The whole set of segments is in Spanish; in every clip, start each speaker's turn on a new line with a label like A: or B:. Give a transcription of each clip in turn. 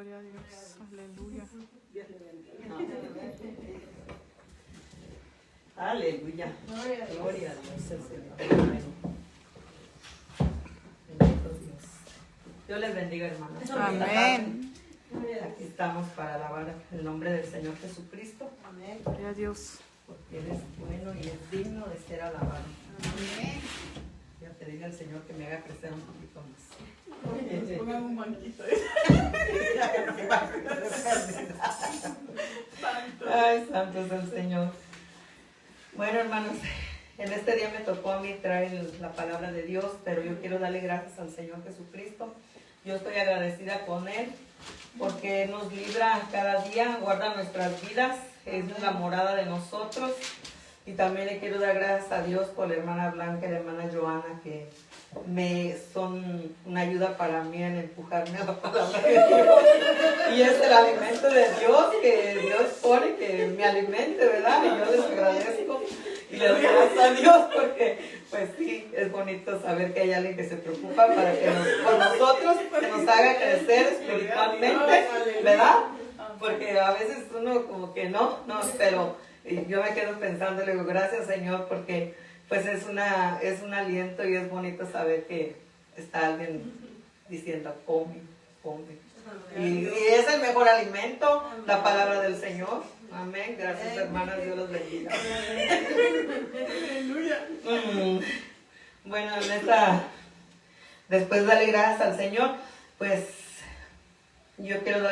A: Gloria a Dios. Aleluya.
B: Dios le bendiga. Aleluya. Gloria a Dios, el Señor. Bendito Dios. Dios les bendiga, hermanos.
A: Amén.
B: Aquí estamos para alabar el nombre del Señor Jesucristo.
C: Amén.
A: Gloria a Dios.
B: Porque Él es bueno y es digno de ser alabado.
C: Amén.
B: Voy a pedirle al Señor que me haga crecer un poquito más.
A: Pongan un banquito.
B: Ay, santo es el Señor. Bueno, hermanos, en este día me tocó a mí traer la palabra de Dios, pero yo quiero darle gracias al Señor Jesucristo. Yo estoy agradecida con Él porque nos libra cada día, guarda nuestras vidas, es la morada de nosotros. Y también le quiero dar gracias a Dios por la hermana Blanca y la hermana Joana, que me son una ayuda para mí en empujarme a la palabra de Dios. Y es el alimento de Dios que Dios pone que me alimente, ¿verdad? Y yo les agradezco y les doy gracias a Dios porque, pues sí, es bonito saber que hay alguien que se preocupa para que por nosotros, que nos haga crecer espiritualmente, ¿verdad? Porque a veces uno como que no, pero yo me quedo pensando, le digo, gracias Señor, porque pues es un aliento y es bonito saber que está alguien diciendo, come. Y es el mejor alimento, la palabra del Señor. Amén. Gracias, hermanas. Dios los bendiga. Bueno, después de darle gracias al Señor, pues yo quiero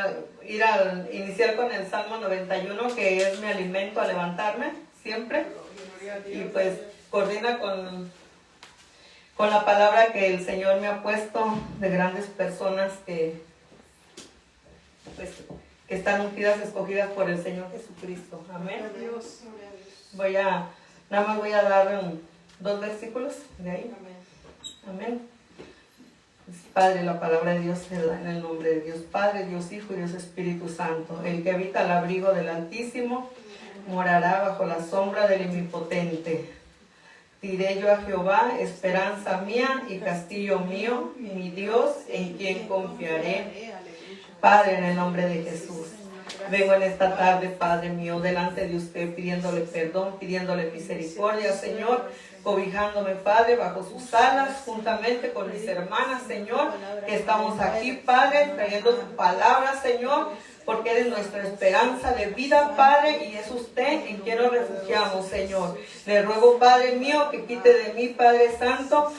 B: iniciar con el Salmo 91, que es mi alimento a levantarme siempre. Y pues coordina con la palabra que el Señor me ha puesto de grandes personas que están ungidas, escogidas por el Señor Jesucristo. Amén. Nada más voy a dar 2 versículos de ahí. Amén. Padre, la palabra de Dios se da en el nombre de Dios Padre, Dios Hijo y Dios Espíritu Santo. El que habita al abrigo del Altísimo morará bajo la sombra del Omnipotente. Diré yo a Jehová, esperanza mía y castillo mío, mi Dios, en quien confiaré. Padre, en el nombre de Jesús, vengo en esta tarde, Padre mío, delante de usted, pidiéndole perdón, pidiéndole misericordia, Señor, cobijándome, Padre, bajo sus alas, juntamente con mis hermanas, Señor, que estamos aquí, Padre, trayendo tu palabra, Señor, porque eres nuestra esperanza de vida, Padre, y es usted en quien nos refugiamos, Señor. Le ruego, Padre mío, que quite de mí, Padre Santo,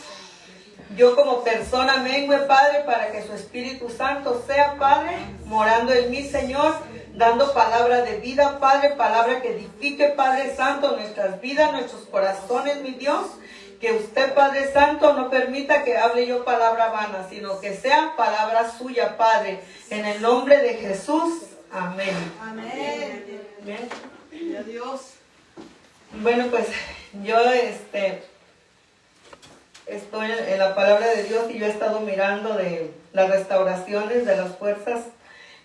B: yo como persona mengue, Padre, para que su Espíritu Santo sea, Padre, morando en mí, Señor, dando palabra de vida, Padre, palabra que edifique, Padre Santo, nuestras vidas, nuestros corazones, mi Dios. Que usted, Padre Santo, no permita que hable yo palabra vana, sino que sea palabra suya, Padre. En el nombre de Jesús. Amén.
C: Amén.
B: Bien.
C: Gloria a Dios.
B: Bueno, pues yo estoy en la palabra de Dios y yo he estado mirando de las restauraciones de las fuerzas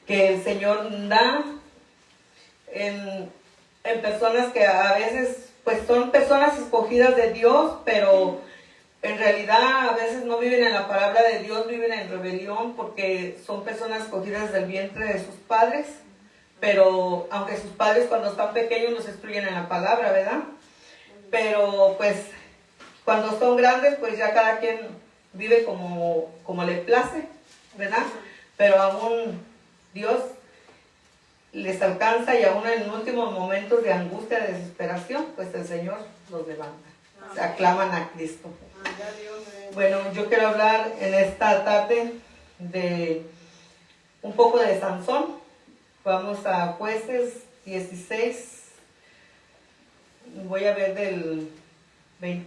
B: que el Señor da en personas que a veces pues son personas escogidas de Dios, pero en realidad a veces no viven en la palabra de Dios, viven en rebelión porque son personas escogidas del vientre de sus padres, pero aunque sus padres cuando están pequeños los instruyen en la palabra, ¿verdad? Pero pues cuando son grandes pues ya cada quien vive como le place, ¿verdad? Pero aún Dios les alcanza y aún en últimos momentos de angustia, de desesperación, pues el Señor los levanta. Se aclaman a Cristo. Bueno, yo quiero hablar en esta tarde de un poco de Sansón. Vamos a Jueces 16. Voy a ver del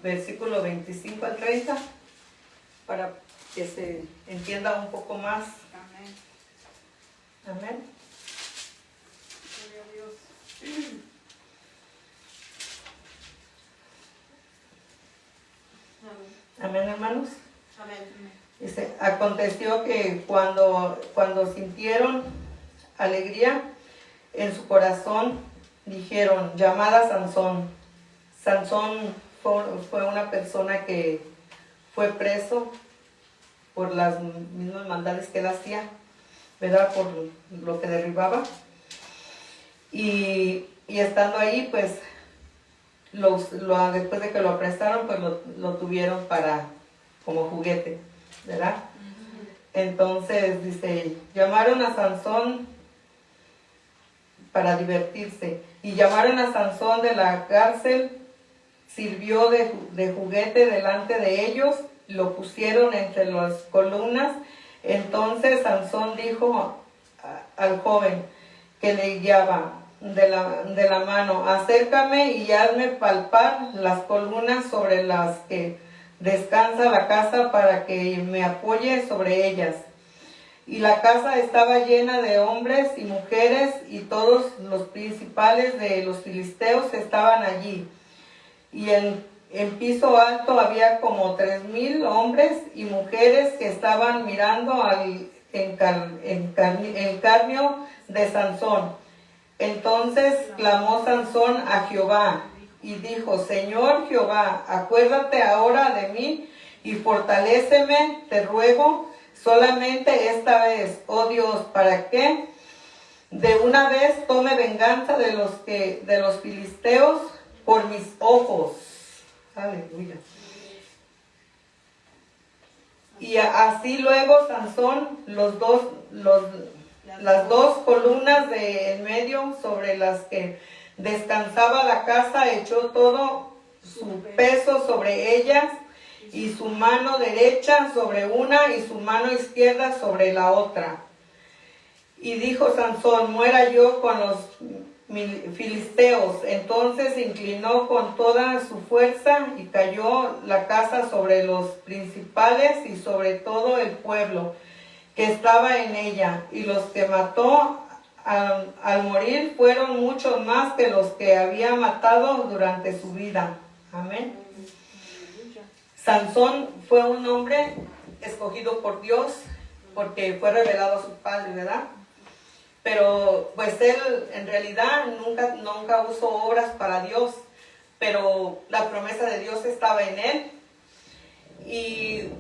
B: versículo 25 al 30 para que se entienda un poco más.
C: Amén.
B: Amén.
C: Gloria a Dios.
B: Amén, hermanos.
C: Amén.
B: Dice, aconteció que cuando sintieron alegría en su corazón, dijeron, llamad a Sansón. Sansón fue una persona que fue preso por las mismas maldades que él hacía. ¿verdad? Por lo que derribaba. Y estando ahí, pues, después de que lo apresaron, pues lo tuvieron como juguete, ¿verdad? Entonces, dice, llamaron a Sansón para divertirse. Y llamaron a Sansón de la cárcel, sirvió de juguete delante de ellos, lo pusieron entre las columnas. Entonces Sansón dijo al joven que le guiaba de la mano, acércame y hazme palpar las columnas sobre las que descansa la casa para que me apoye sobre ellas. Y la casa estaba llena de hombres y mujeres, y todos los principales de los filisteos estaban allí. Y en piso alto había como 3,000 hombres y mujeres que estaban mirando al escarnio de Sansón. Entonces clamó Sansón a Jehová y dijo, Señor Jehová, acuérdate ahora de mí y fortaléceme, te ruego, solamente esta vez, oh Dios, para que de una vez tome venganza de los filisteos por mis ojos. Aleluya. Y así luego Sansón, las dos columnas de en medio sobre las que descansaba la casa, echó todo su peso sobre ellas, y su mano derecha sobre una y su mano izquierda sobre la otra. Y dijo Sansón, muera yo con los filisteos. Entonces se inclinó con toda su fuerza y cayó la casa sobre los principales y sobre todo el pueblo que estaba en ella. Y los que mató al morir fueron muchos más que los que había matado durante su vida. Amén. Sansón fue un hombre escogido por Dios porque fue revelado a su padre, ¿verdad? Pero pues él en realidad nunca usó obras para Dios, pero la promesa de Dios estaba en él. Y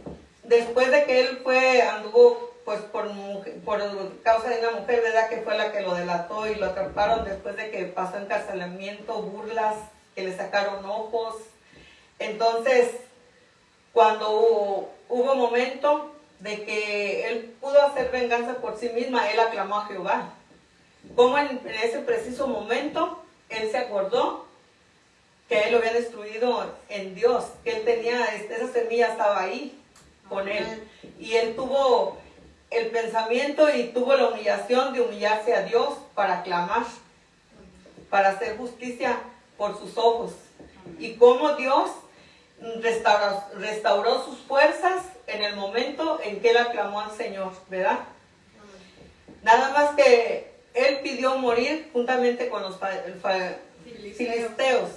B: después de que él anduvo pues por causa de una mujer, ¿verdad? Que fue la que lo delató y lo atraparon después de que pasó encarcelamiento, burlas, que le sacaron ojos. Entonces, cuando hubo momento de que él pudo hacer venganza por sí misma, él aclamó a Jehová. Como en ese preciso momento, él se acordó que él lo había destruido en Dios, que él tenía, esa semilla estaba ahí con él. Y él tuvo el pensamiento y tuvo la humillación de humillarse a Dios para clamar, para hacer justicia por sus ojos. Y cómo Dios restauró sus fuerzas en el momento en que él aclamó al Señor, ¿verdad? Nada más que él pidió morir juntamente con los filisteos.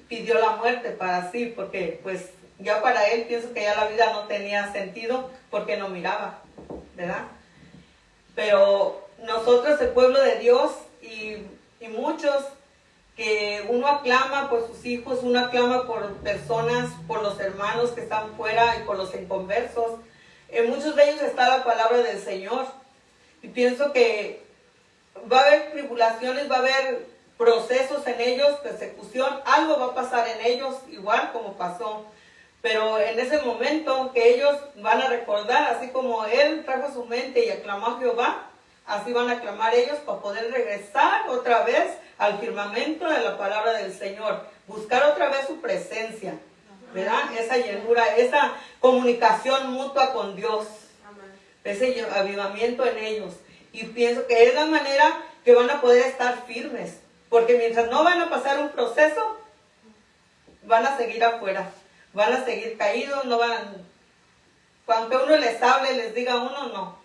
B: Pidió la muerte para sí, porque pues ya para él pienso que ya la vida no tenía sentido porque no miraba, ¿verdad? Pero nosotros, el pueblo de Dios, y muchos que uno aclama por sus hijos, uno aclama por personas, por los hermanos que están fuera y por los inconversos. En muchos de ellos está la palabra del Señor. Y pienso que va a haber tribulaciones, va a haber procesos en ellos, persecución, algo va a pasar en ellos, igual como pasó. Pero en ese momento que ellos van a recordar, así como él trajo su mente y aclamó a Jehová, así van a clamar ellos para poder regresar otra vez al firmamento de la palabra del Señor. Buscar otra vez su presencia, ¿verdad? Esa llenura, esa comunicación mutua con Dios. Ese avivamiento en ellos. Y pienso que es la manera que van a poder estar firmes. Porque mientras no van a pasar un proceso, van a seguir afuera. Van a seguir caídos, no van... Aunque uno les hable, les diga a uno, no.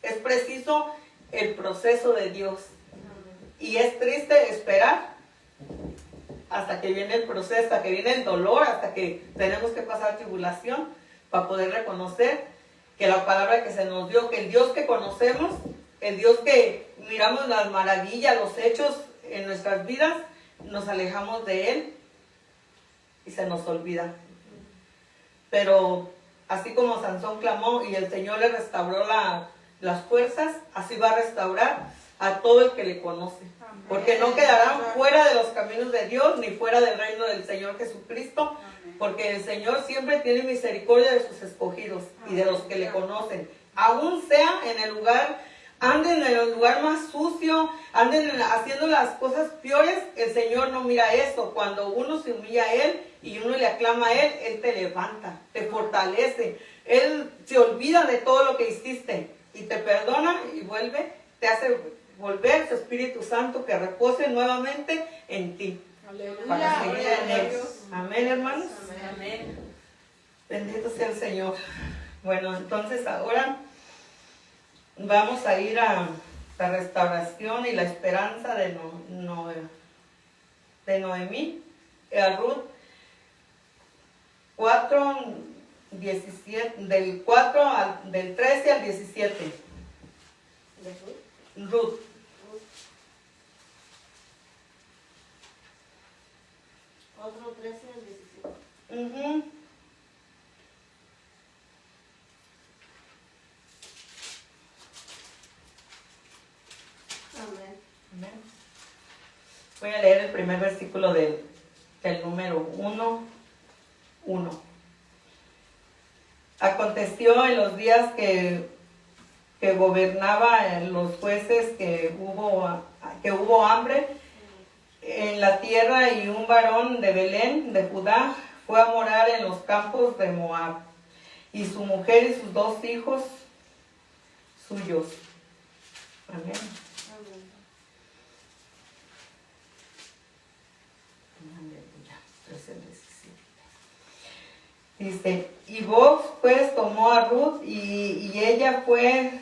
B: Es preciso el proceso de Dios. Y es triste esperar hasta que viene el proceso, hasta que viene el dolor, hasta que tenemos que pasar tribulación para poder reconocer que la palabra que se nos dio, que el Dios que conocemos, el Dios que miramos las maravillas, los hechos en nuestras vidas, nos alejamos de Él y se nos olvida. Pero así como Sansón clamó y el Señor le restauró las fuerzas, así va a restaurar a todo el que le conoce. Porque no quedarán fuera de los caminos de Dios, ni fuera del reino del Señor Jesucristo, porque el Señor siempre tiene misericordia de sus escogidos y de los que le conocen. Aún sea en el lugar, anden en el lugar más sucio, haciendo las cosas peores, el Señor no mira eso. Cuando uno se humilla a Él y uno le aclama a Él te levanta, te fortalece. Él se olvida de todo lo que hiciste y te perdona y te hace volver su Espíritu Santo que repose nuevamente en ti.
C: Aleluya.
B: Para seguir en Él. Amén, hermanos.
C: Amén.
B: Bendito sea el Señor. Bueno, entonces ahora vamos a ir a la restauración y la esperanza de Noemí. A Ruth 4, 17, del 13 al 17. Ruth.
D: Otro 13 al 17.
B: Ujú.
D: Amén.
B: Amén. Voy a leer el primer versículo del número 1. Aconteció en los días que gobernaba los jueces que hubo hambre en la tierra, y un varón de Belén de Judá fue a morar en los campos de Moab, y su mujer y sus 2 hijos suyos. Amén. Aleluya. 13, 17. Dice, y Boaz pues tomó a Ruth y ella fue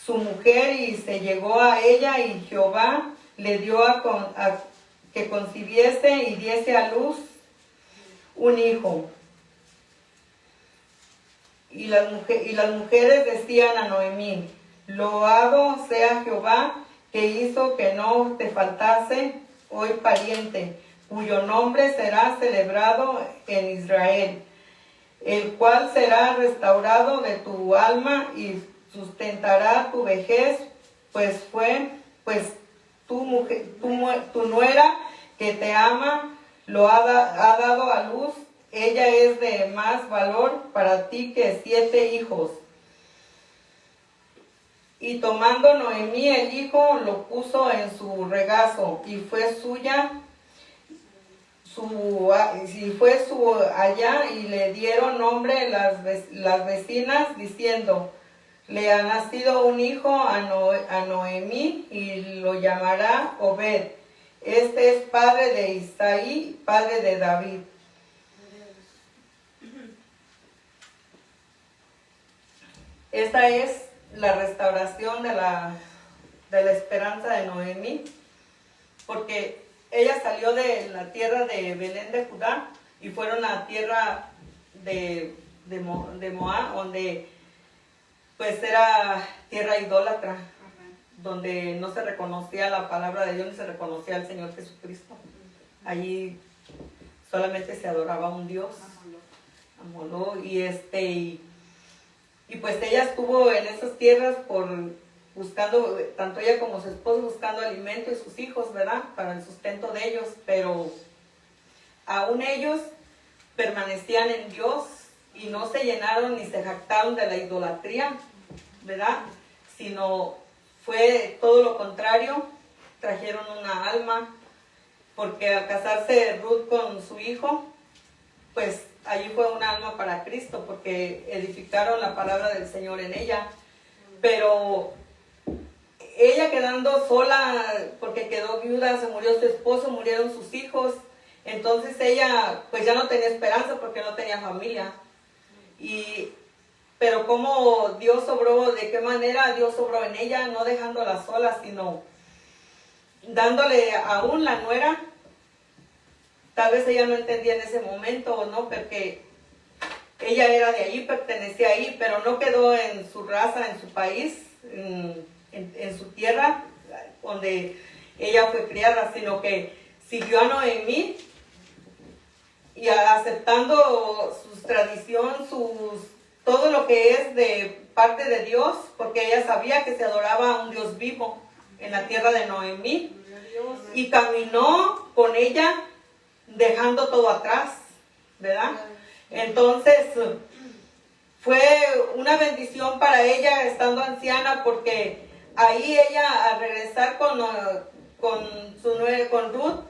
B: su mujer, y se llegó a ella, y Jehová le dio a que concibiese y diese a luz un hijo. Y las mujeres decían a Noemí, loado sea Jehová, que hizo que no te faltase hoy pariente, cuyo nombre será celebrado en Israel, el cual será restaurado de tu alma y sustentará tu vejez, pues tu nuera que te ama lo ha dado a luz. Ella es de más valor para ti que 7 hijos. Y tomando Noemí el hijo, lo puso en su regazo, y fue suya, allá, y le dieron nombre las vecinas, diciendo, le ha nacido un hijo a Noemí, y lo llamará Obed. Este es padre de Isaí, padre de David. Esta es la restauración de la esperanza de Noemí, porque ella salió de la tierra de Belén de Judá y fueron a la tierra de Moab, donde pues era tierra idólatra, donde no se reconocía la palabra de Dios, ni se reconocía al Señor Jesucristo. Allí solamente se adoraba a un Dios, a Moloch, y pues ella estuvo en esas tierras buscando, tanto ella como su esposo, buscando alimento y sus hijos, ¿verdad? Para el sustento de ellos, pero aún ellos permanecían en Dios y no se llenaron ni se jactaron de la idolatría, ¿verdad? Sino fue todo lo contrario, trajeron una alma, porque al casarse Ruth con su hijo, pues allí fue un alma para Cristo, porque edificaron la palabra del Señor en ella. Pero ella quedando sola, porque quedó viuda, se murió su esposo, murieron sus hijos, entonces ella pues ya no tenía esperanza porque no tenía familia. Pero cómo Dios obró, de qué manera Dios obró en ella, no dejándola sola, sino dándole aún la nuera. Tal vez ella no entendía en ese momento, ¿no? Porque ella era de allí, pertenecía ahí, pero no quedó en su raza, en su país, en su tierra, donde ella fue criada, sino que siguió a Noemí y aceptando su tradición, todo lo que es de parte de Dios, porque ella sabía que se adoraba a un Dios vivo en la tierra de Noemí, y caminó con ella dejando todo atrás, ¿verdad? Entonces fue una bendición para ella estando anciana, porque ahí ella al regresar con Ruth,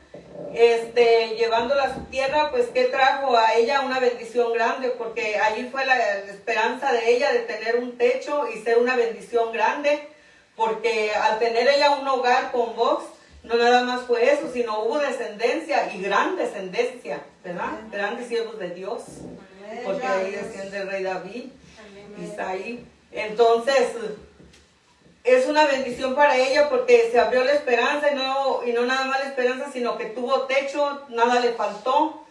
B: llevándola a su tierra, pues que trajo a ella una bendición grande, porque allí fue la esperanza de ella de tener un techo y ser una bendición grande, porque al tener ella un hogar con vos, no nada más fue eso, sino hubo descendencia y gran descendencia, ¿verdad? Grandes siervos de Dios, porque ahí desciende el rey David, Isaí. Entonces es una bendición para ella, porque se abrió la esperanza, y no nada más la esperanza, sino que tuvo techo, nada le faltó,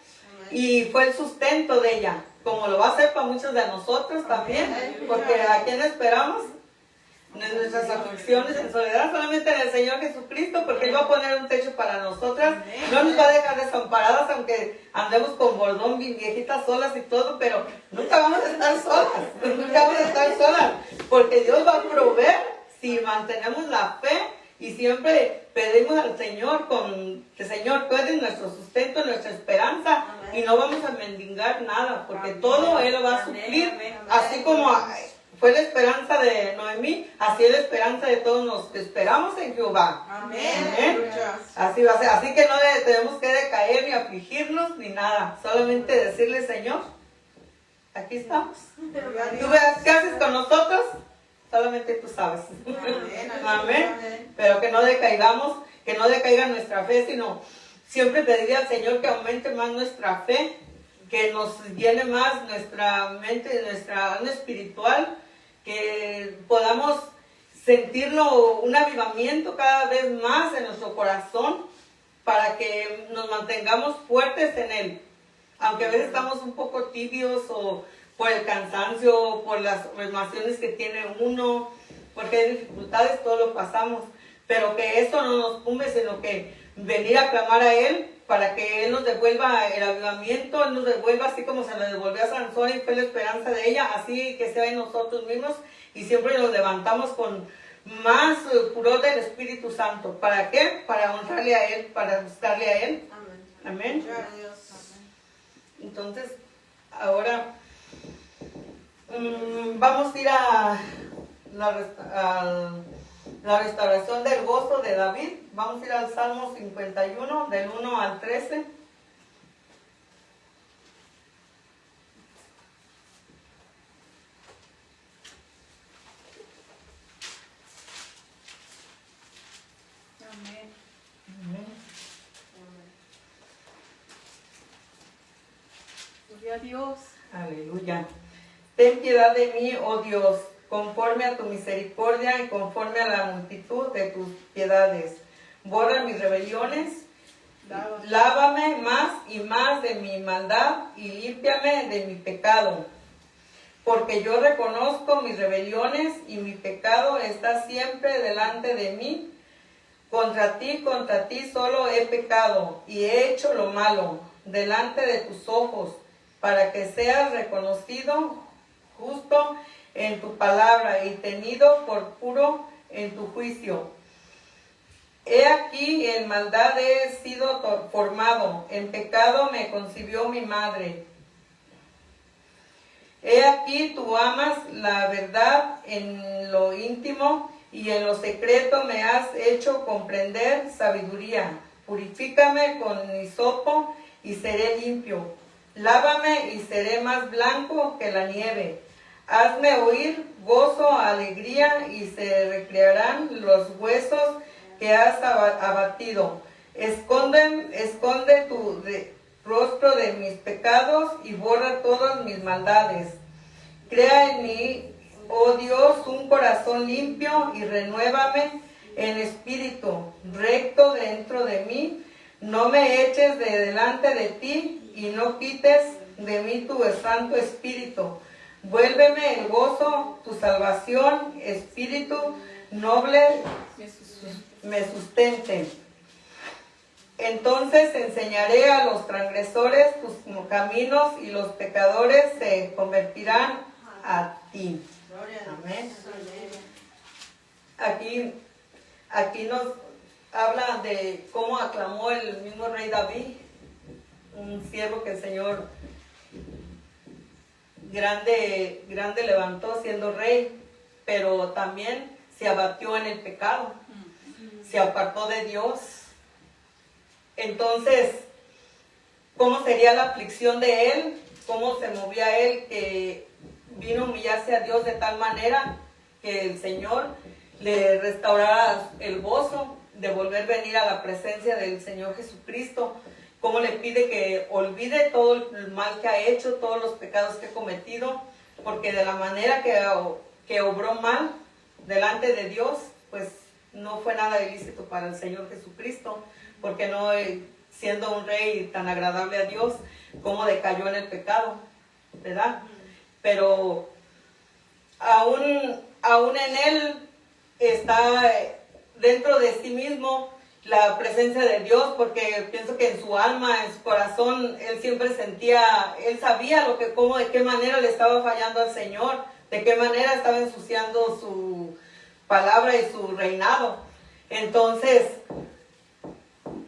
B: y fue el sustento de ella, como lo va a hacer para muchos de nosotros también, porque ¿a quién esperamos? En nuestras aflicciones, en soledad, solamente en el Señor Jesucristo, porque Él va a poner un techo para nosotras, no nos va a dejar desamparadas, aunque andemos con bordón, viejitas solas y todo, pero nunca vamos a estar solas, nunca vamos a estar solas, porque Dios va a proveer si mantenemos la fe y siempre pedimos al Señor que el Señor tú eres nuestro sustento, nuestra esperanza, y no vamos a mendigar nada, porque todo Él lo va a suplir, así como fue la esperanza de Noemí, así es la esperanza de todos los que esperamos en Jehová. Amén. Así va a ser. Así que no tenemos que decaer ni afligirnos ni nada. Solamente decirle, Señor, aquí estamos. ¿Tú ves qué haces con nosotros? Solamente tú sabes. Amén. Pero que no decaigamos, que no decaiga nuestra fe, sino siempre pedirle al Señor que aumente más nuestra fe, que nos llene más nuestra mente, nuestra alma espiritual, que podamos sentirlo, un avivamiento cada vez más en nuestro corazón, para que nos mantengamos fuertes en Él. Aunque a veces estamos un poco tibios, o por el cansancio, por las emociones que tiene uno, porque hay dificultades, todo lo pasamos, pero que eso no nos tumbe, sino que venir a clamar a Él, para que Él nos devuelva el avivamiento, Él nos devuelva así como se le devolvió a Sansón y fue la esperanza de ella, así que sea en nosotros mismos, y siempre nos levantamos con más furor del Espíritu Santo. ¿Para qué? Para honrarle a Él, para buscarle a Él. Amén. Entonces, ahora vamos a ir a la restauración del gozo de David. Vamos a ir al Salmo 51, del 1 al 13.
C: Amén. Gloria a Dios.
B: Aleluya. Ten piedad de mí, oh Dios, conforme a tu misericordia y conforme a la multitud de tus piedades. Borra mis rebeliones, lávame más y más de mi maldad y límpiame de mi pecado. Porque yo reconozco mis rebeliones y mi pecado está siempre delante de mí. Contra ti solo he pecado y he hecho lo malo delante de tus ojos, para que seas reconocido justo en tu palabra y tenido por puro en tu juicio. He aquí, en maldad he sido formado, en pecado me concibió mi madre. He aquí, tú amas la verdad en lo íntimo, y en lo secreto me has hecho comprender sabiduría. Purifícame con hisopo y seré limpio. Lávame y seré más blanco que la nieve. Hazme oír gozo, alegría, y se recrearán los huesos que has abatido. Esconde tu rostro de mis pecados y borra todas mis maldades. Crea en mí, oh Dios, un corazón limpio y renuévame en espíritu recto dentro de mí. No me eches de delante de ti y no quites de mí tu santo espíritu. Vuélveme el gozo, tu salvación, espíritu noble me sustente. Entonces enseñaré a los transgresores tus caminos y los pecadores se convertirán a ti.
D: Gloria a
B: Amén.
D: Dios.
B: Aquí nos habla de cómo aclamó el mismo rey David, un siervo que el Señor grande levantó siendo rey, pero también se abatió en el pecado, se apartó de Dios. Entonces, ¿cómo sería la aflicción de él? ¿Cómo se movía él que vino a humillarse a Dios de tal manera que el Señor le restaurara el gozo de volver a venir a la presencia del Señor Jesucristo? ¿Cómo le pide que olvide todo el mal que ha hecho, todos los pecados que ha cometido? Porque de la manera que obró mal delante de Dios, pues no fue nada ilícito para el Señor Jesucristo, porque no, siendo un rey tan agradable a Dios, cómo decayó en el pecado, ¿verdad? Pero aún en él está dentro de sí mismo la presencia de Dios, porque pienso que en su alma, en su corazón, él siempre sentía, él sabía de qué manera le estaba fallando al Señor, de qué manera estaba ensuciando su palabra y su reinado. Entonces,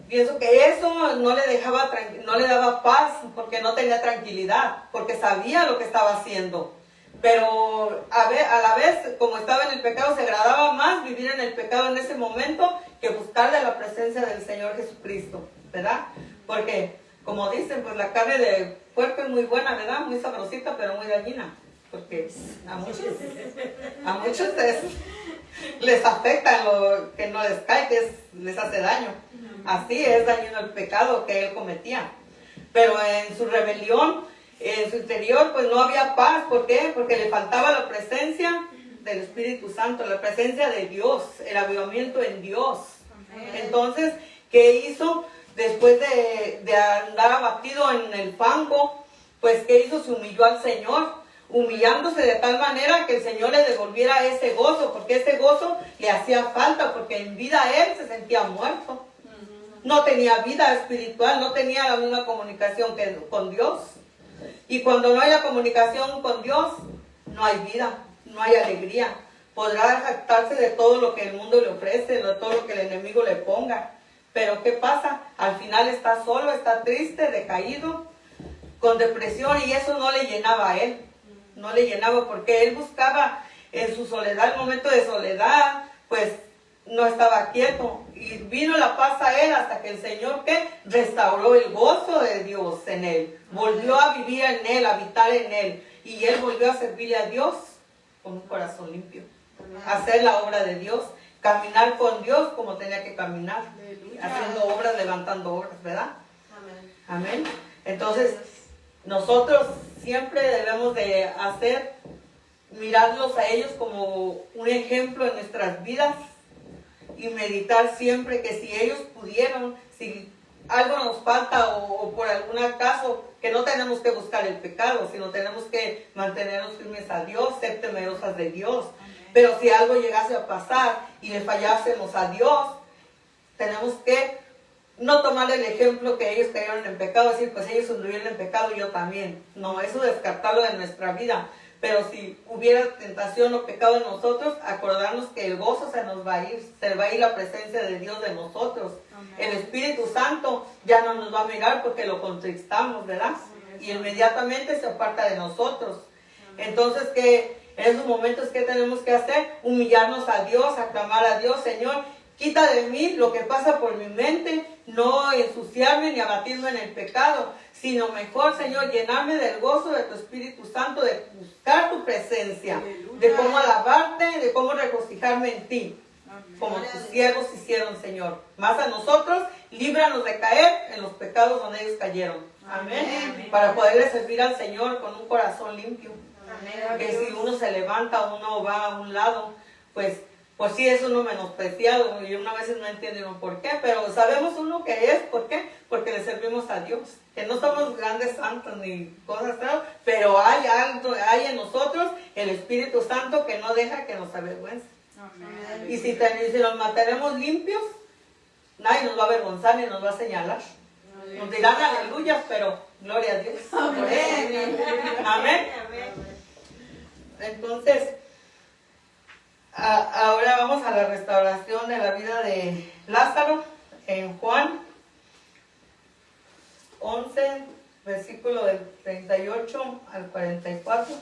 B: pienso que eso no le daba paz, porque no tenía tranquilidad, porque sabía lo que estaba haciendo. Pero a la vez, como estaba en el pecado, se agradaba más vivir en el pecado en ese momento que buscarle la presencia del Señor Jesucristo, ¿verdad? Porque, como dicen, pues la carne de puerco es muy buena, ¿verdad? Muy sabrosita, pero muy dañina. Porque a muchos les afecta lo que no les cae, les hace daño. Así es dañino el pecado que él cometía. Pero en su rebelión, en su interior, pues no había paz. ¿Por qué? Porque le faltaba la presencia del Espíritu Santo, la presencia de Dios, el avivamiento en Dios. Entonces, ¿qué hizo? Después de andar abatido en el fango, pues ¿qué hizo? Se humilló al Señor, humillándose de tal manera que el Señor le devolviera ese gozo, porque ese gozo le hacía falta, porque en vida él se sentía muerto. No tenía vida espiritual, no tenía la misma comunicación con Dios. Y cuando no hay la comunicación con Dios, no hay vida, no hay alegría. Podrá jactarse de todo lo que el mundo le ofrece, de todo lo que el enemigo le ponga. Pero ¿qué pasa? Al final está solo, está triste, decaído, con depresión, y eso no le llenaba a él. No le llenaba porque él buscaba en su soledad, el momento de soledad, pues no estaba quieto. Y vino la paz a él hasta que el Señor, ¿qué? Restauró el gozo de Dios en él. Volvió a vivir en él, a habitar en él. Y él volvió a servirle a Dios con un corazón limpio. Hacer la obra de Dios. Caminar con Dios como tenía que caminar. Haciendo obras, levantando obras, ¿verdad? Amén. Entonces, nosotros siempre debemos de mirarlos a ellos como un ejemplo en nuestras vidas y meditar siempre que si ellos pudieron, si algo nos falta o por algún caso, que no tenemos que buscar el pecado, sino tenemos que mantenernos firmes a Dios, ser temerosas de Dios. Pero si algo llegase a pasar y le fallásemos a Dios, tenemos que no tomar el ejemplo que ellos cayeron en pecado, decir, pues ellos anduvieron en pecado, yo también. No, eso descartarlo de nuestra vida. Pero si hubiera tentación o pecado en nosotros, acordarnos que el gozo se nos va a ir, se va a ir la presencia de Dios de nosotros. Amén. El Espíritu Santo ya no nos va a mirar porque lo contristamos, ¿verdad? Amén. Y inmediatamente se aparta de nosotros. Amén. Entonces, que en esos momentos, ¿qué tenemos que hacer? Humillarnos a Dios, aclamar a Dios, Señor, quita de mí lo que pasa por mi mente, no ensuciarme ni abatirme en el pecado, sino mejor, Señor, llenarme del gozo de tu Espíritu Santo, de buscar tu presencia, de cómo alabarte, de cómo regocijarme en ti, como tus siervos hicieron, Señor. Más a nosotros, líbranos de caer en los pecados donde ellos cayeron. Amén. Para poderle servir al Señor con un corazón limpio. Amén. Que si uno se levanta, uno va a un lado, pues sí es uno menospreciado, y uno a veces no entiende por qué, pero sabemos uno que es, ¿por qué? Porque le servimos a Dios, que no somos grandes santos ni cosas así, pero hay en nosotros el Espíritu Santo que no deja que nos avergüence. Amén. Y si nos mantenemos limpios, nadie nos va a avergonzar ni nos va a señalar. Amén. Nos dirán aleluya, pero gloria a Dios. Amén. Amén. Entonces, ahora vamos a la restauración de la vida de Lázaro en Juan 11, versículo del 38 al 44.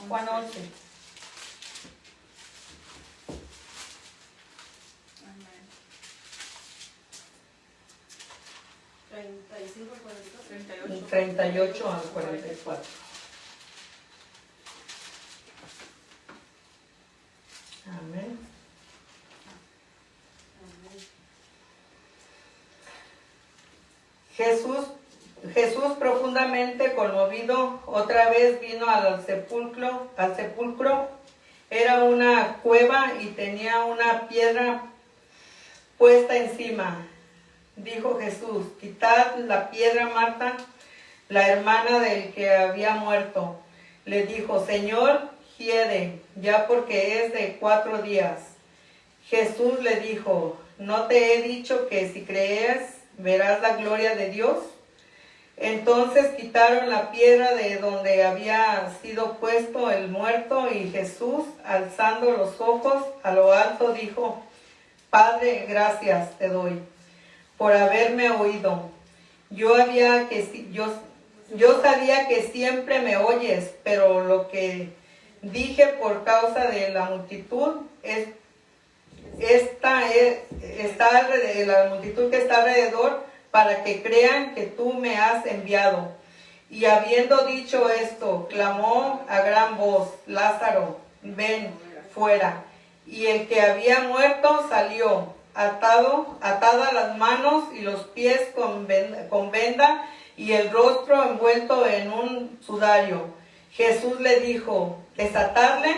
B: Juan 11.
C: Amén.
D: 35 al 44.
B: 38. 38 al 44. Amén. Jesús profundamente conmovido otra vez vino al sepulcro. Era una cueva y tenía una piedra puesta encima. Dijo Jesús: quitad la piedra. Marta, la hermana del que había muerto, le dijo: Señor, hiede ya, porque es de 4 días. Jesús le dijo: ¿no te he dicho que si crees verás la gloria de Dios? Entonces quitaron la piedra de donde había sido puesto el muerto, y Jesús, alzando los ojos a lo alto, dijo: Padre, gracias te doy por haberme oído. Yo sabía que siempre me oyes, pero lo que dije por causa de la multitud la multitud que está alrededor, para que crean que tú me has enviado. Y habiendo dicho esto, clamó a gran voz: Lázaro, ven fuera. Y el que había muerto salió, atada las manos y los pies con venda, y el rostro envuelto en un sudario. Jesús le dijo: desatarle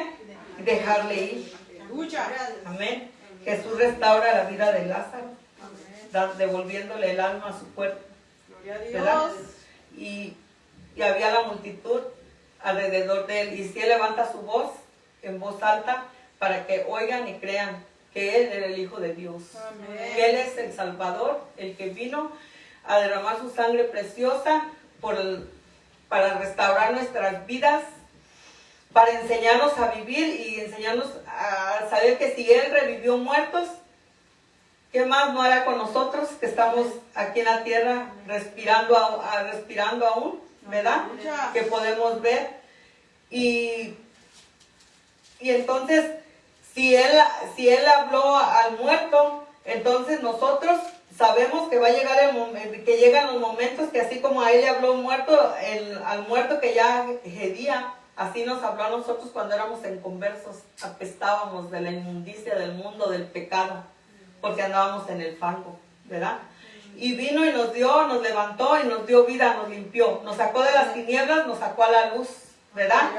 B: y dejarle ir. Amén. Jesús restaura la vida de Lázaro, devolviéndole el alma a su cuerpo.
C: Gloria a Dios.
B: ¿Verdad? Y había la multitud alrededor de él. Y si él levanta su voz en voz alta, para que oigan y crean que él era el Hijo de Dios.
C: Amén.
B: Que él es el Salvador, el que vino a derramar su sangre preciosa para restaurar nuestras vidas, para enseñarnos a vivir y enseñarnos a saber que si él revivió muertos, ¿qué más no hará con nosotros que estamos aquí en la tierra respirando aún, ¿verdad? Que podemos ver. Y entonces, si él habló al muerto, entonces nosotros sabemos que va a llegar que llegan los momentos que así como a él le habló al muerto que ya hedía, así nos habló a nosotros cuando éramos inconversos, apestábamos de la inmundicia del mundo, del pecado, porque andábamos en el fango, ¿verdad? Y vino y nos levantó y nos dio vida, nos limpió, nos sacó de las tinieblas, nos sacó a la luz, ¿verdad?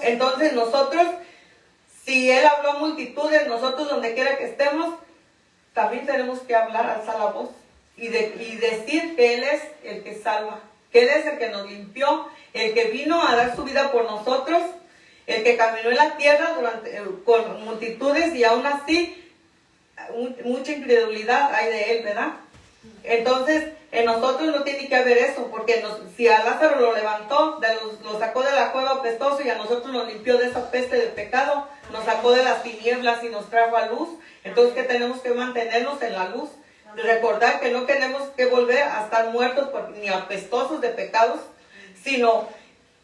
B: Entonces nosotros, si él habló a multitudes, nosotros donde quiera que estemos, también tenemos que hablar, alzar la voz y decir que él es el que salva, que él es el que nos limpió, el que vino a dar su vida por nosotros, el que caminó en la tierra con multitudes, y aún así mucha incredulidad hay de él, ¿verdad? Entonces en nosotros no tiene que haber eso, porque si a Lázaro lo levantó, lo sacó de la cueva apestoso, y a nosotros nos limpió de esa peste del pecado, nos sacó de las tinieblas y nos trajo a luz. Entonces, ¿qué tenemos que mantenernos en la luz? Recordar que no tenemos que volver a estar muertos ni apestosos de pecados, sino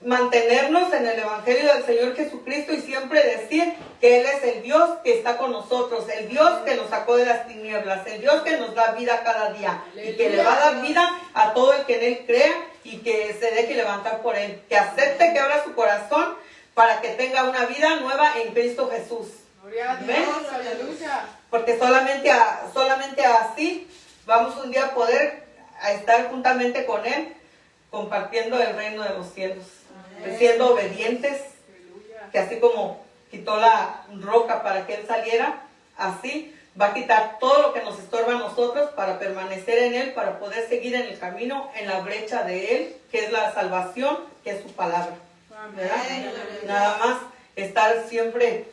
B: mantenernos en el Evangelio del Señor Jesucristo, y siempre decir que Él es el Dios que está con nosotros, el Dios que nos sacó de las tinieblas, el Dios que nos da vida cada día, y que le va a dar vida a todo el que en Él crea y que se deje levantar por Él, que acepte, que abra su corazón para que tenga una vida nueva en Cristo Jesús.
C: Gloria a Dios, aleluya.
B: Porque solamente así vamos un día a poder estar juntamente con Él, compartiendo el reino de los cielos, siendo obedientes, que así como quitó la roca para que Él saliera, así va a quitar todo lo que nos estorba a nosotros para permanecer en Él, para poder seguir en el camino, en la brecha de Él, que es la salvación, que es su palabra, ¿verdad? Nada más estar siempre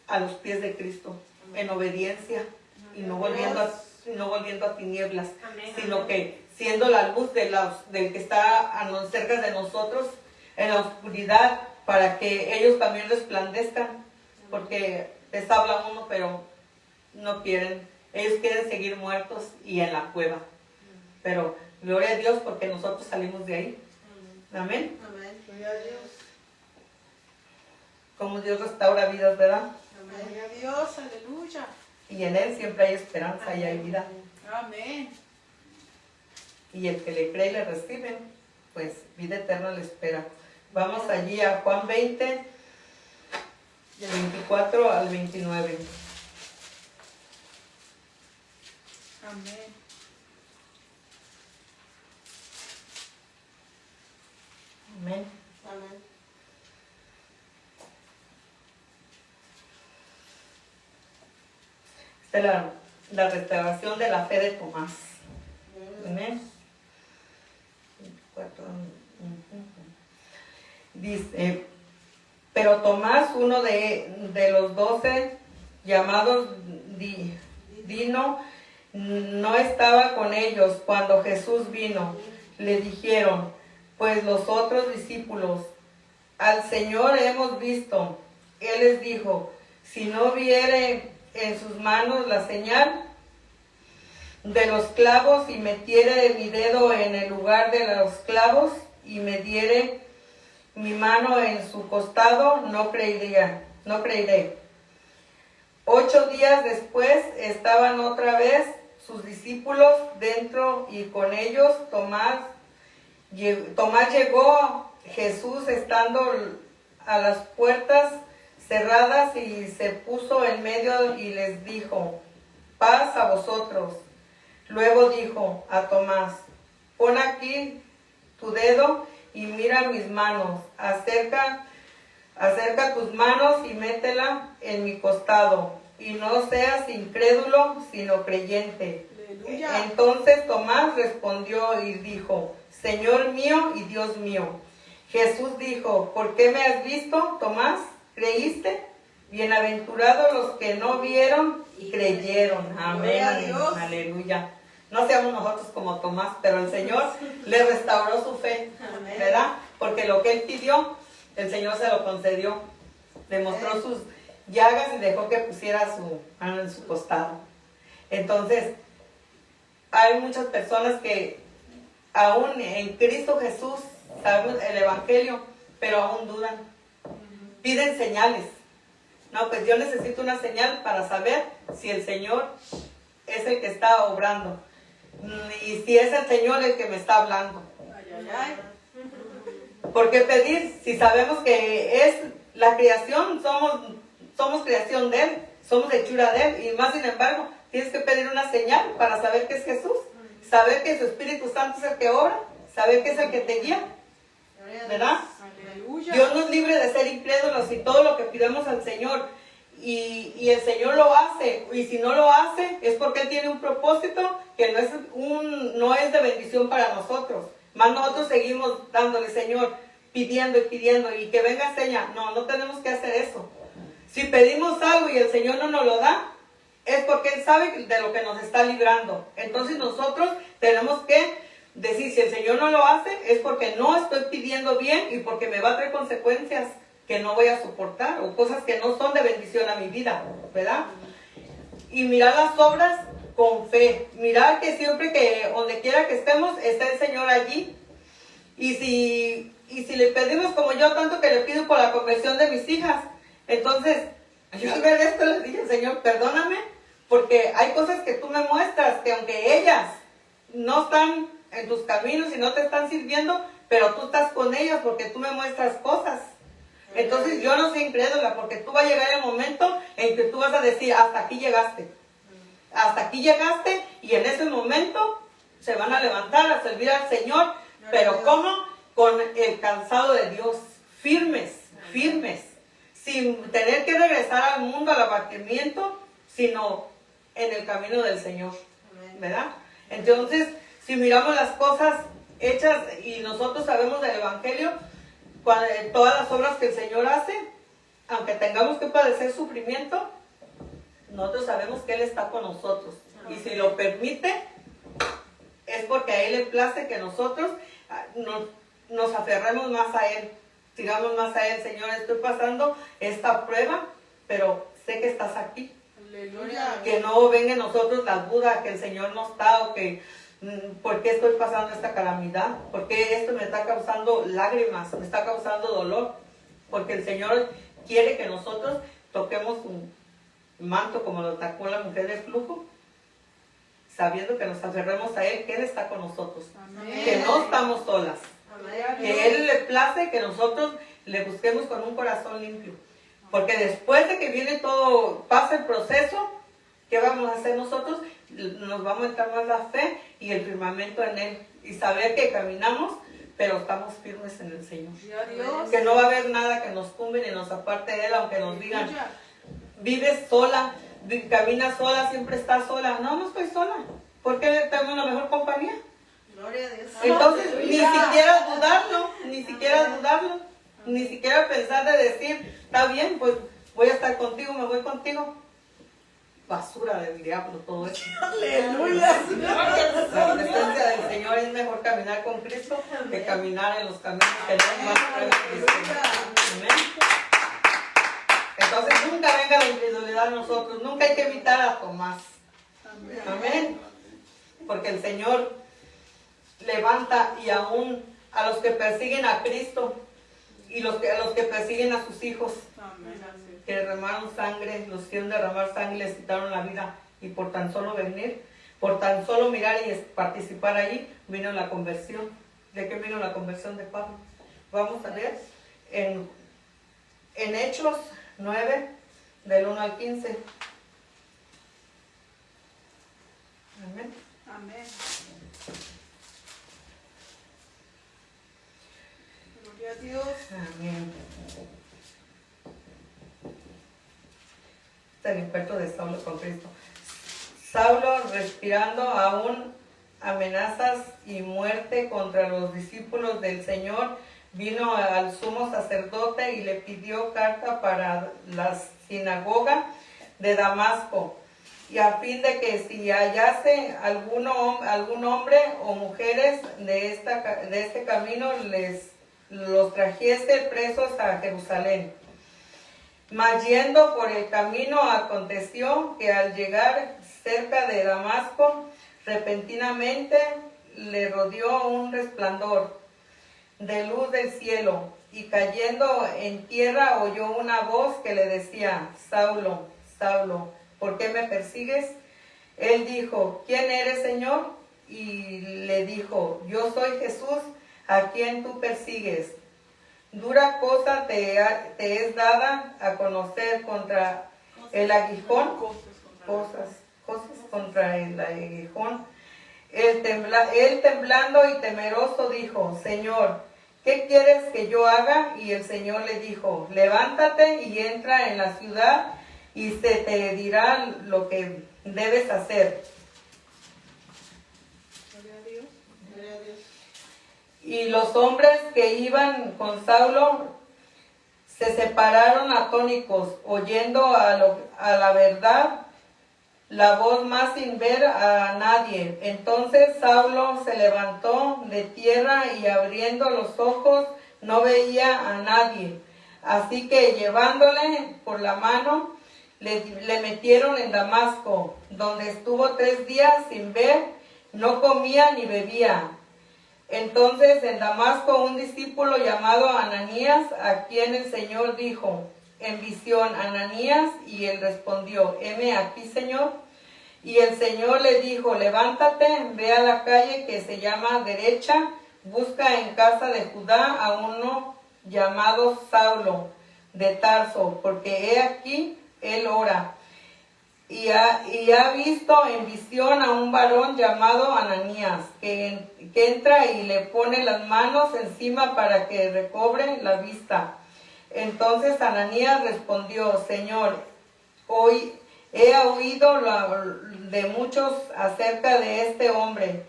B: a los pies de Cristo, en obediencia, y no volviendo a tinieblas, sino que siendo la luz del que está cerca de nosotros en la oscuridad, para que ellos también resplandezcan, porque les habla uno, pero no quieren, ellos quieren seguir muertos y en la cueva. Pero gloria a Dios porque nosotros salimos de ahí. Amén.
D: Amén. Gloria a Dios.
B: Como Dios restaura vidas, ¿verdad?
C: Gloria a Dios, aleluya.
B: Y en Él siempre hay esperanza y hay vida.
C: Amén.
B: Y el que le cree y le recibe, pues vida eterna le espera. Vamos allí a Juan 20, del 24 al 29.
C: Amén.
B: Amén.
D: Amén.
B: Esta es la restauración de la fe de Tomás. Amén. 24. Dice, pero Tomás, uno de los 12, llamados Dino, no estaba con ellos cuando Jesús vino. Le dijeron, pues los otros discípulos, al Señor hemos visto. Él les dijo, si no viere en sus manos la señal de los clavos y metiere mi dedo en el lugar de los clavos y me diere mi mano en su costado, no creeré. 8 días después estaban otra vez sus discípulos dentro y con ellos Tomás llegó. Jesús estando a las puertas cerradas y se puso en medio y les dijo, paz a vosotros. Luego dijo a Tomás, pon aquí tu dedo y mira mis manos, acerca tus manos y métela en mi costado, y no seas incrédulo, sino creyente.
C: Aleluya.
B: Entonces Tomás respondió y dijo, Señor mío y Dios mío. Jesús dijo, ¿por qué me has visto, Tomás? ¿Creíste? Bienaventurados los que no vieron y creyeron. Amén.
C: Gloria a Dios.
B: Aleluya. No seamos nosotros como Tomás, pero el Señor le restauró su fe,
D: Amén.
B: ¿verdad? Porque lo que él pidió, el Señor se lo concedió. Le mostró sus llagas y dejó que pusiera su mano en su costado. Entonces, hay muchas personas que aún en Cristo Jesús saben el Evangelio, pero aún dudan. Piden señales. No, pues yo necesito una señal para saber si el Señor es el que está obrando. Y si es el Señor el que me está hablando.
C: Ay, ay, ay.
B: ¿Por qué pedir? Si sabemos que es la creación, somos creación de Él, somos hechura de Él. Y más sin embargo, tienes que pedir una señal para saber que es Jesús. Saber que su Espíritu Santo es el que obra. Saber que es el que te guía. ¿Verdad?
C: Aleluya.
B: Dios nos libre de ser incrédulos y todo lo que pidamos al Señor. Y el Señor lo hace. Y si no lo hace, es porque Él tiene un propósito que no es de bendición para nosotros. Más nosotros seguimos dándole, Señor, pidiendo y pidiendo, y que venga señal. No tenemos que hacer eso. Si pedimos algo y el Señor no nos lo da, es porque Él sabe de lo que nos está librando. Entonces nosotros tenemos que decir, si el Señor no lo hace, es porque no estoy pidiendo bien y porque me va a traer consecuencias que no voy a soportar, o cosas que no son de bendición a mi vida, ¿verdad? Y mirar las obras con fe. Mirar que siempre que, donde quiera que estemos, está el Señor allí. Y si le pedimos, como yo tanto que le pido por la conversión de mis hijas, entonces, yo al ver esto le dije, Señor, perdóname, porque hay cosas que tú me muestras, que aunque ellas no están en tus caminos y no te están sirviendo, pero tú estás con ellas porque tú me muestras cosas. Entonces yo no soy incrédula, porque tú va a llegar el momento en que tú vas a decir, hasta aquí llegaste. Hasta aquí llegaste, y en ese momento se van a levantar a servir al Señor. Pero ¿cómo? Con el cansado de Dios, firmes, sin tener que regresar al mundo, al abatimiento, sino en el camino del Señor, ¿verdad? Entonces, si miramos las cosas hechas y nosotros sabemos del Evangelio, todas las obras que el Señor hace, aunque tengamos que padecer sufrimiento, nosotros sabemos que Él está con nosotros. Y si lo permite, es porque a Él le place que nosotros nos aferremos más a Él, sigamos más a Él. Señor, estoy pasando esta prueba, pero sé que estás aquí.
C: Aleluya.
B: Que no venga en nosotros la duda que el Señor no está, o que ¿por qué estoy pasando esta calamidad? ¿Por qué esto me está causando lágrimas? Me está causando dolor. Porque el Señor quiere que nosotros toquemos un manto como lo tocó la mujer de flujo, sabiendo que nos aferremos a Él, que Él está con nosotros,
C: Amén.
B: que no estamos solas,
C: Amén.
B: que a Él le place que nosotros le busquemos con un corazón limpio. Porque después de que viene todo, pasa el proceso, ¿qué vamos a hacer nosotros? Nos vamos a entrar más la fe y el firmamento en Él. Y saber que caminamos, pero estamos firmes en el Señor.
C: Y a Dios.
B: Que no va a haber nada que nos tumbe ni nos aparte de Él, aunque nos digan,
C: Aleluya.
B: vives sola, caminas sola, siempre estás sola. No, no estoy sola. Porque tengo una mejor compañía.
D: Gloria a Dios.
B: Entonces, ni
C: Aleluya.
B: siquiera dudarlo, ni siquiera pensar de decir, está bien, pues voy a estar contigo, me voy contigo. Basura del diablo todo eso.
C: Aleluya.
B: La presencia del Señor es mejor caminar con Cristo que caminar en los caminos que no más pruebas que Cristo. Amén. Entonces nunca venga la incredulidad a nosotros, nunca hay que evitar a Tomás. Amén. Porque el Señor levanta y aún a los que persiguen a Cristo y a los que persiguen a sus hijos,
C: Amén.
B: que derramaron sangre, los hicieron derramar sangre, les quitaron la vida, y por tan solo venir, por tan solo mirar y participar ahí, vino la conversión. ¿De qué vino la conversión de Pablo? Vamos a leer en Hechos 9, del 1 al 15. Amén.
C: Amén. Gloria a Dios.
B: Amén. El encuentro de Saulo con Cristo. Saulo, respirando aún amenazas y muerte contra los discípulos del Señor, vino al sumo sacerdote y le pidió carta para la sinagoga de Damasco, y a fin de que si hallase algún hombre o mujeres de este camino, los trajese presos a Jerusalén. Mas yendo por el camino, aconteció que al llegar cerca de Damasco, repentinamente le rodeó un resplandor de luz del cielo, y cayendo en tierra oyó una voz que le decía: Saulo, Saulo, ¿por qué me persigues? Él dijo: ¿Quién eres, Señor? Y le dijo: Yo soy Jesús, a quien tú persigues. Dura cosa te es dada a conocer contra el aguijón, cosas contra el aguijón. Él temblando y temeroso dijo: Señor, ¿qué quieres que yo haga? Y el Señor le dijo: Levántate y entra en la ciudad, y se te dirá lo que debes hacer.
C: Gloria a Dios.
D: Gloria a Dios.
B: Y los hombres que iban con Saulo se separaron atónitos, oyendo a la verdad la voz, más sin ver a nadie. Entonces Saulo se levantó de tierra y abriendo los ojos no veía a nadie. Así que llevándole por la mano le metieron en Damasco, donde estuvo 3 días sin ver, no comía ni bebía. Entonces en Damasco un discípulo llamado Ananías, a quien el Señor dijo en visión: Ananías, y él respondió: heme aquí, Señor. Y el Señor le dijo: levántate, ve a la calle que se llama Derecha, busca en casa de Judá a uno llamado Saulo de Tarso, porque he aquí él ora. Y ha visto en visión a un varón llamado Ananías, que entra y le pone las manos encima para que recobre la vista. Entonces Ananías respondió: Señor, hoy he oído de muchos acerca de este hombre,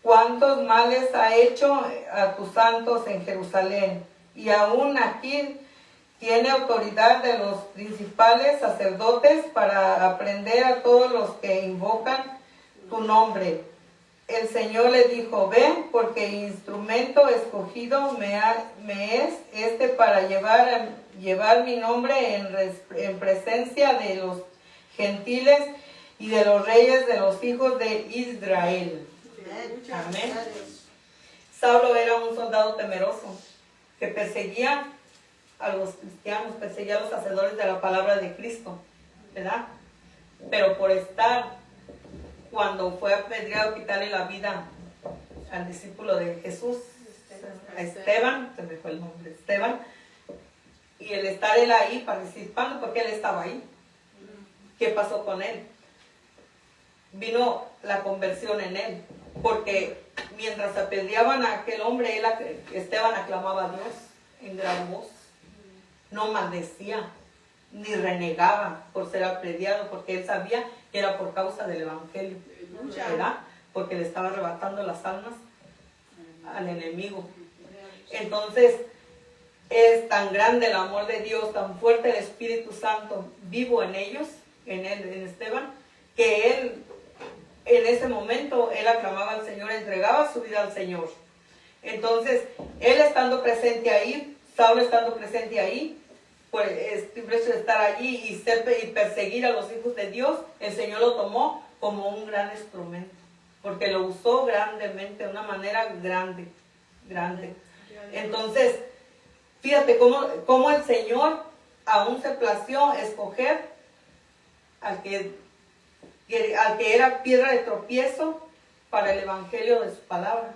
B: cuántos males ha hecho a tus santos en Jerusalén, y aún aquí tiene autoridad de los principales sacerdotes para aprender a todos los que invocan tu nombre. el Señor le dijo, ve, porque instrumento escogido me es este para llevar mi nombre en presencia de los gentiles y de los reyes de los hijos de Israel. Amén. Saulo era un soldado temeroso que perseguía a los cristianos, perseguía a los hacedores de la palabra de Cristo, ¿verdad? Pero por estar, cuando fue apedreado, quitarle la vida al discípulo de Jesús, a Esteban, se me fue el nombre, Esteban, y el estar él ahí participando, porque él estaba ahí. ¿Qué pasó con él? Vino la conversión en él, porque mientras apedreaban a aquel hombre, Esteban aclamaba a Dios en gran voz, no maldecía, ni renegaba por ser apedreado, porque él sabía que era por causa del evangelio, ¿verdad? Porque le estaba arrebatando las almas al enemigo. Entonces, es tan grande el amor de Dios, tan fuerte el Espíritu Santo vivo en ellos, en Esteban, que él, en ese momento, él aclamaba al Señor, entregaba su vida al Señor. Entonces, él estando presente ahí, Saulo estando presente ahí, por el simple hecho de estar allí y perseguir a los hijos de Dios, el Señor lo tomó como un gran instrumento, porque lo usó grandemente, de una manera grande. Entonces, fíjate cómo el Señor aún se plació escoger al que era piedra de tropiezo para el evangelio de su palabra.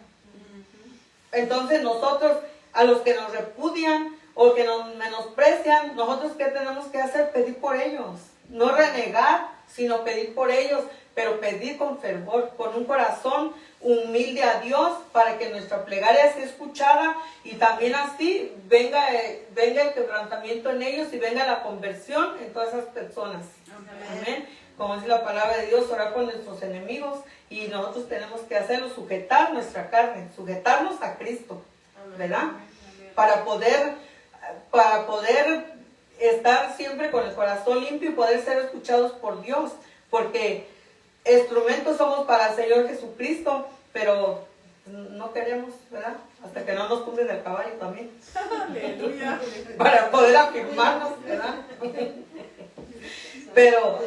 B: Entonces nosotros, a los que nos repudian o que nos menosprecian, nosotros ¿qué tenemos que hacer? Pedir por ellos, no renegar, sino pedir por ellos, pero pedir con fervor, con un corazón humilde a Dios, para que nuestra plegaria sea escuchada y también así venga el quebrantamiento en ellos y venga la conversión en todas esas personas. Amén. Como dice la palabra de Dios, orar por nuestros enemigos, y nosotros tenemos que hacerlo, sujetar nuestra carne, sujetarnos a Cristo, ¿verdad? Para poder estar siempre con el corazón limpio y poder ser escuchados por Dios, porque instrumentos somos para el Señor Jesucristo, pero no queremos, ¿verdad? Hasta que no nos tumben el caballo también.
C: Aleluya.
B: Para poder afirmarnos, ¿verdad? Pero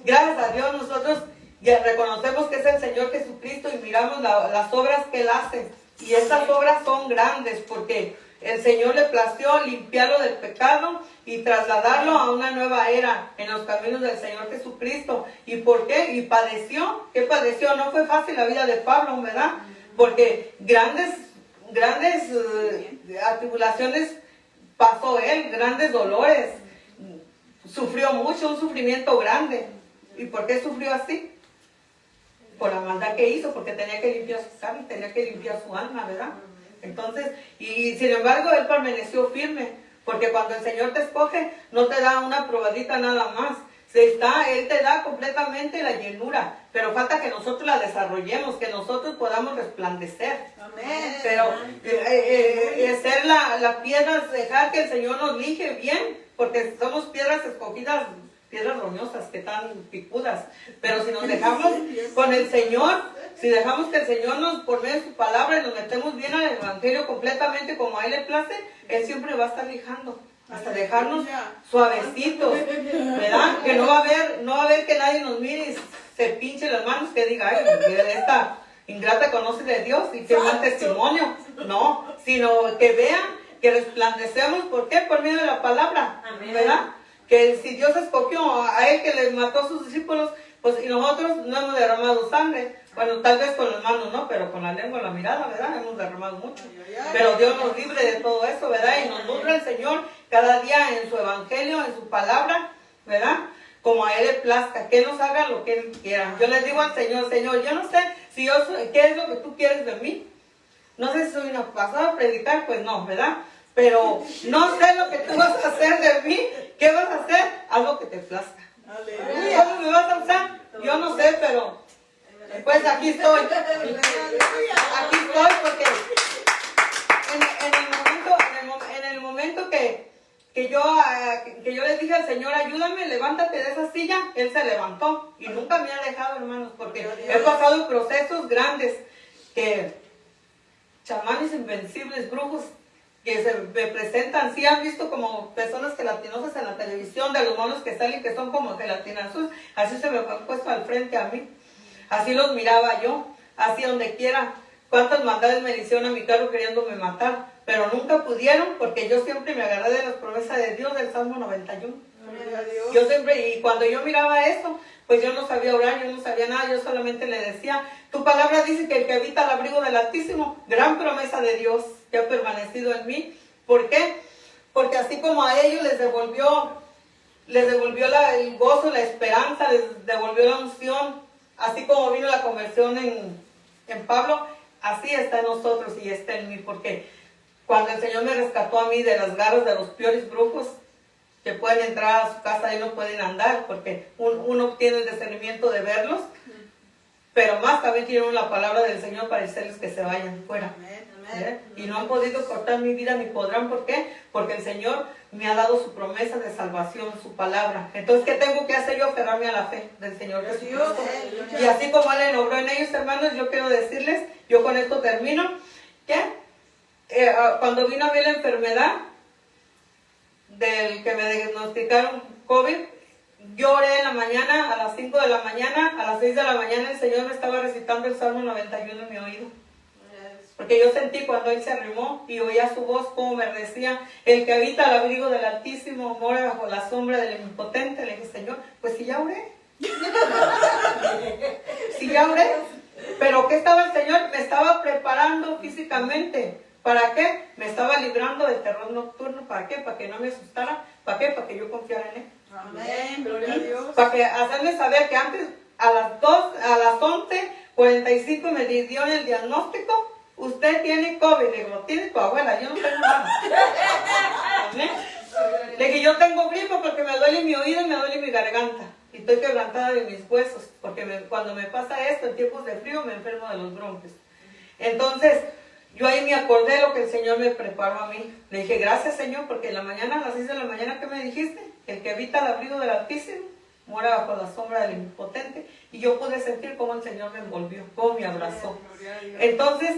B: gracias a Dios nosotros ya reconocemos que es el Señor Jesucristo y miramos las obras que Él hace. Y estas obras son grandes porque el Señor le plació limpiarlo del pecado y trasladarlo a una nueva era en los caminos del Señor Jesucristo. ¿Y por qué? Y padeció. ¿Qué padeció? No fue fácil la vida de Pablo, ¿verdad? Porque grandes atribulaciones pasó él, grandes dolores. Sufrió mucho, un sufrimiento grande. ¿Y por qué sufrió así? Por la maldad que hizo, porque tenía que limpiar su carne, tenía que limpiar su alma, ¿verdad? Entonces, y sin embargo, él permaneció firme, porque cuando el Señor te escoge, no te da una probadita nada más. Él te da completamente la llenura, pero falta que nosotros la desarrollemos, que nosotros podamos resplandecer.
C: Amén.
B: Pero ser la piedra, dejar que el Señor nos lije bien, porque somos piedras escogidas, piedras roñosas que están picudas. Pero si nos dejamos con el Señor, si dejamos que el Señor nos, por medio de su palabra, y nos metemos bien al evangelio completamente como a Él le place, Él siempre va a estar lijando, hasta dejarnos suavecitos, ¿verdad? Que no va a haber que nadie nos mire y se pinche las manos, que diga, ay, esta ingrata conoce de Dios y que mal testimonio. No, sino que vean que resplandecemos. ¿Por qué? Por medio de la palabra, ¿verdad? Que si Dios escogió a Él que le mató a sus discípulos, pues y nosotros no hemos derramado sangre. Bueno, tal vez con las manos no, pero con la lengua, la mirada, ¿verdad? Hemos derramado mucho. Pero Dios nos libre de todo eso, ¿verdad? Y nos nutre el Señor cada día en su evangelio, en su palabra, ¿verdad? Como a Él le plazca, que Él nos haga lo que Él quiera. Yo le digo al Señor, Señor, yo no sé si yo soy, qué es lo que tú quieres de mí. No sé si soy una pasada a predicar, pues no, ¿verdad? Pero no sé lo que tú vas a hacer de mí. ¿Qué vas a hacer? Algo que te plazca. ¿Cómo me vas a usar? Yo no sé, pero pues aquí estoy. Aquí estoy porque en el momento que yo le dije al Señor, ayúdame, levántate de esa silla, Él se levantó y nunca me ha dejado, hermanos, porque he pasado procesos grandes. que chamanes invencibles, brujos, que se me presentan, sí han visto como personas gelatinosas en la televisión, de los monos que salen que son como gelatinosos, así se me han puesto al frente a mí, así los miraba yo, así donde quiera, cuántas maldades me hicieron a mi carro queriéndome matar, pero nunca pudieron, porque yo siempre me agarré de las promesas de Dios del Salmo 91.
D: Gloria a Dios.
B: Yo siempre, y cuando yo miraba eso, pues yo no sabía orar, yo no sabía nada, yo solamente le decía, tu palabra dice que el que habita al abrigo del Altísimo, gran promesa de Dios que ha permanecido en mí. ¿Por qué? Porque así como a ellos les devolvió el gozo, la esperanza, les devolvió la unción, así como vino la conversión en Pablo, así está en nosotros y está en mí. Porque cuando el Señor me rescató a mí de las garras de los peores brujos, que pueden entrar a su casa y no pueden andar, porque uno tiene el discernimiento de verlos, pero más también tienen la palabra del Señor para decirles que se vayan fuera.
D: Amén,
B: ¿Eh?
D: amén.
B: Y no han podido cortar mi vida ni podrán. ¿Por qué? Porque el Señor me ha dado su promesa de salvación, su palabra. Entonces, ¿qué tengo que hacer yo? Aferrarme a la fe del Señor Jesucristo. Y así como Él ennobró en ellos, hermanos, yo quiero decirles, yo con esto termino, que cuando vino a mí la enfermedad del que me diagnosticaron COVID, yo oré en la mañana, a las 5 de la mañana, a las 6 de la mañana el Señor me estaba recitando el Salmo 91 en mi oído. Porque yo sentí cuando Él se arrimó y oía su voz como me decía, el que habita al abrigo del Altísimo mora bajo la sombra del Omnipotente. Le dije, Señor, pues si ya oré. Si ya oré. Pero ¿qué estaba el Señor? Me estaba preparando físicamente. ¿Para qué? Me estaba librando del terror nocturno. ¿Para qué? Para que no me asustara. ¿Para qué? Para que yo confiara en Él.
D: Amén, gloria a Dios.
B: Para que hacerme saber que antes a las 11:45 me dieron el diagnóstico. Usted tiene COVID. Le digo, tiene tu abuela, yo no tengo nada. ¿Amén? Le dije, yo tengo gripe porque me duele mi oído y me duele mi garganta. Y estoy quebrantada de mis huesos. Porque cuando me pasa esto, en tiempos de frío, me enfermo de los bronquios. Entonces, yo ahí me acordé lo que el Señor me preparó a mí. Le dije, gracias Señor, porque en la mañana, a las 6 de la mañana, ¿qué me dijiste? El que habita al abrigo del Altísimo mora bajo la sombra del Omnipotente. Y yo pude sentir cómo el Señor me envolvió, cómo me abrazó. Entonces,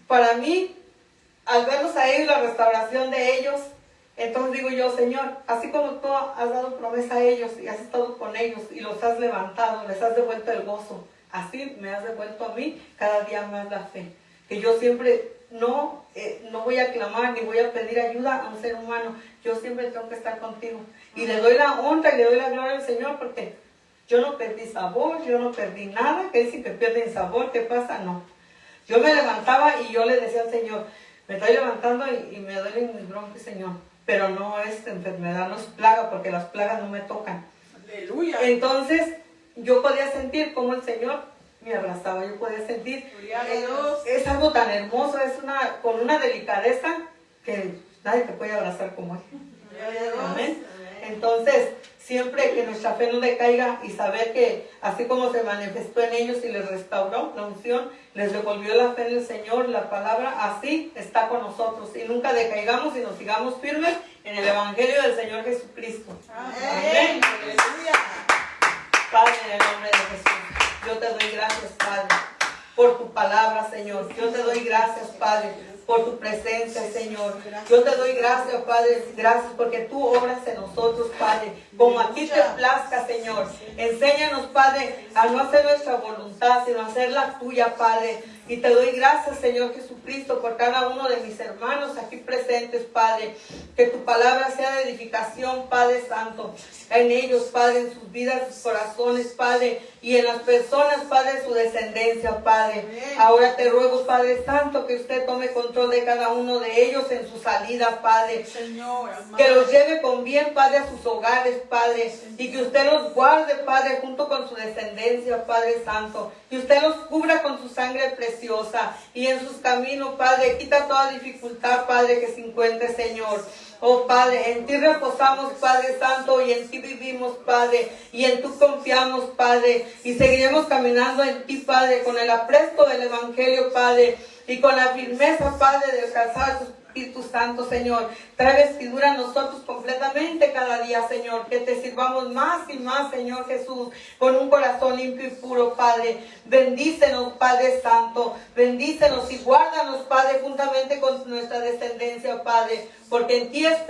B: para mí, al verlos a ellos, la restauración de ellos, entonces digo yo, Señor, así como tú has dado promesa a ellos y has estado con ellos y los has levantado, les has devuelto el gozo, así me has devuelto a mí cada día más la fe. Que yo siempre no voy a clamar ni voy a pedir ayuda a un ser humano. Yo siempre tengo que estar contigo. Y le doy la honra y le doy la gloria al Señor porque yo no perdí sabor, yo no perdí nada. Que dicen que pierden sabor, ¿qué pasa? No. Yo me levantaba y yo le decía al Señor, me estoy levantando y me duelen mis bronquios, Señor. Pero no es enfermedad, no es plaga, porque las plagas no me tocan.
C: Aleluya.
B: Entonces yo podía sentir cómo el Señor me abrazaba, yo podía sentir, es algo tan hermoso, con una delicadeza que nadie te puede abrazar como Él. Amén. Entonces, siempre que nuestra fe no decaiga y saber que así como se manifestó en ellos y les restauró la unción, les devolvió la fe en el Señor, la palabra, así está con nosotros. Y nunca decaigamos y nos sigamos firmes en el Evangelio del Señor Jesucristo. Amén. Padre, en el nombre de Jesús, yo te doy gracias, Padre, por tu palabra, Señor. Yo te doy gracias, Padre, por tu presencia, Señor. Yo te doy gracias, Padre, gracias porque tú obras en nosotros, Padre, como a ti te plazca, Señor. Enséñanos, Padre, a no hacer nuestra voluntad, sino hacer la tuya, Padre. Y te doy gracias, Señor Jesucristo, por cada uno de mis hermanos aquí presentes, Padre. Que tu palabra sea de edificación, Padre Santo, en ellos, Padre, en sus vidas, sus corazones, Padre, y en las personas, Padre, su descendencia, Padre. Ahora te ruego, Padre Santo, que usted tome control de cada uno de ellos en su salida, Padre.
C: Señor,
B: Que los lleve con bien, Padre, a sus hogares, Padre, y que usted los guarde, Padre, junto con su descendencia, Padre Santo. Y usted los cubra con su sangre preciosa. Y en sus caminos, Padre, quita toda dificultad, Padre, que se encuentre, Señor. Oh Padre, en ti reposamos, Padre Santo, y en ti vivimos, Padre, y en ti confiamos, Padre, y seguiremos caminando en ti, Padre, con el apresto del Evangelio, Padre, y con la firmeza, Padre, de alcanzar Espíritu Santo, Señor. Trae vestidura a nosotros completamente cada día, Señor. Que te sirvamos más y más, Señor Jesús, con un corazón limpio y puro, Padre. Bendícenos, Padre Santo. Bendícenos y guárdanos, Padre, juntamente con nuestra descendencia, Padre. Porque en ti esperamos.